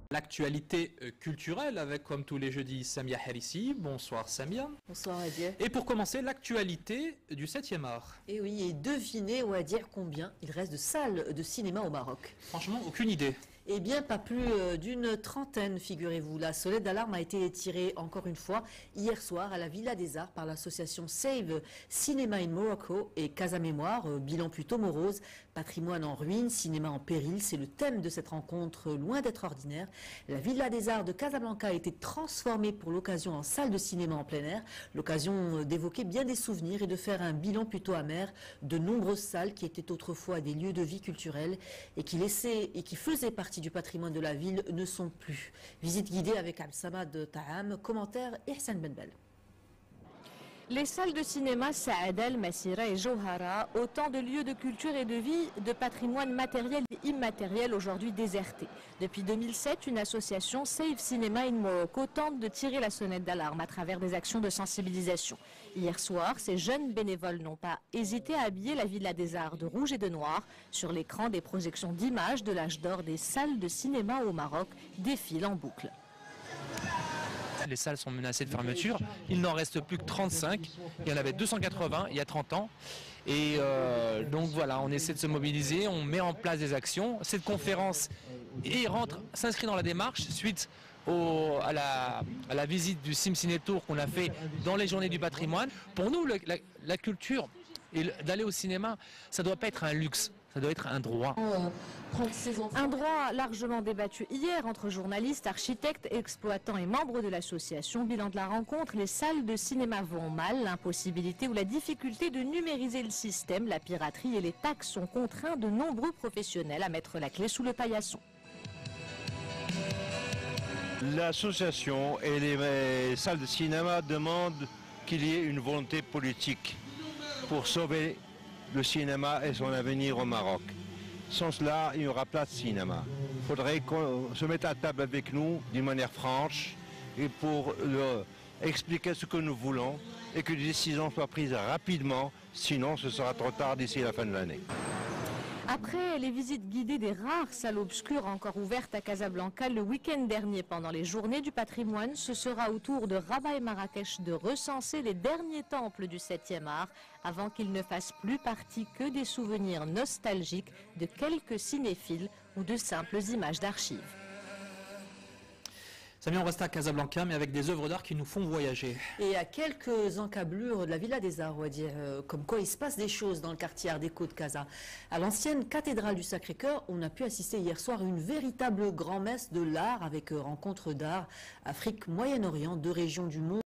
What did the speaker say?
L'actualité culturelle avec, comme tous les jeudis, Samia Harissi. Bonsoir Samia. Bonsoir Wadir. Et pour commencer, l'actualité du 7e art. Et oui, et devinez Wadir combien il reste de salles de cinéma au Maroc. Franchement, aucune idée. Eh bien, pas plus d'une trentaine, figurez-vous. La sonnette d'alarme a été tirée, encore une fois, hier soir à la Villa des Arts par l'association Save Cinema in Morocco et Casa Mémoire, bilan plutôt morose, patrimoine en ruine, cinéma en péril. C'est le thème de cette rencontre, loin d'être ordinaire. La Villa des Arts de Casablanca a été transformée pour l'occasion en salle de cinéma en plein air. L'occasion d'évoquer bien des souvenirs et de faire un bilan plutôt amer de nombreuses salles qui étaient autrefois des lieux de vie culturelle et qui faisaient partie du patrimoine de la ville ne sont plus. Visite guidée avec Absamad Taham, commentaire Ihsan Benbel. Les salles de cinéma Saadel, Massira et Johara, autant de lieux de culture et de vie, de patrimoine matériel et immatériel aujourd'hui désertés. Depuis 2007, une association Save Cinema in Morocco tente de tirer la sonnette d'alarme à travers des actions de sensibilisation. Hier soir, ces jeunes bénévoles n'ont pas hésité à habiller la Villa des Arts de rouge et de noir. Sur l'écran, des projections d'images de l'âge d'or des salles de cinéma au Maroc défilent en boucle. Les salles sont menacées de fermeture. Il n'en reste plus que 35. Il y en avait 280 il y a 30 ans. Et donc voilà, on essaie de se mobiliser, on met en place des actions. Cette conférence s'inscrit dans la démarche suite à la visite du Simciné Tour qu'on a fait dans les journées du patrimoine. Pour nous, la culture et d'aller au cinéma, ça ne doit pas être un luxe. Ça doit être un droit. Un droit largement débattu hier entre journalistes, architectes, exploitants et membres de l'association. Bilan de la rencontre, les salles de cinéma vont mal. L'impossibilité ou la difficulté de numériser le système, la piraterie et les taxes ont contraint de nombreux professionnels à mettre la clé sous le paillasson. L'association et les salles de cinéma demandent qu'il y ait une volonté politique pour sauver le cinéma et son avenir au Maroc. Sans cela, il n'y aura pas de cinéma. Il faudrait qu'on se mette à table avec nous d'une manière franche et pour expliquer ce que nous voulons et que les décisions soient prises rapidement, sinon ce sera trop tard d'ici la fin de l'année. Après les visites guidées des rares salles obscures encore ouvertes à Casablanca le week-end dernier pendant les journées du patrimoine, ce sera au tour de Rabat et Marrakech de recenser les derniers temples du 7e art avant qu'ils ne fassent plus partie que des souvenirs nostalgiques de quelques cinéphiles ou de simples images d'archives. Samia, on reste à Casablanca, mais avec des œuvres d'art qui nous font voyager. Et à quelques encablures de la Villa des Arts, on va dire, comme quoi il se passe des choses dans le quartier Art déco de Casa. À l'ancienne cathédrale du Sacré-Cœur, on a pu assister hier soir à une véritable grand-messe de l'art avec rencontre d'art Afrique, Moyen-Orient, deux régions du monde.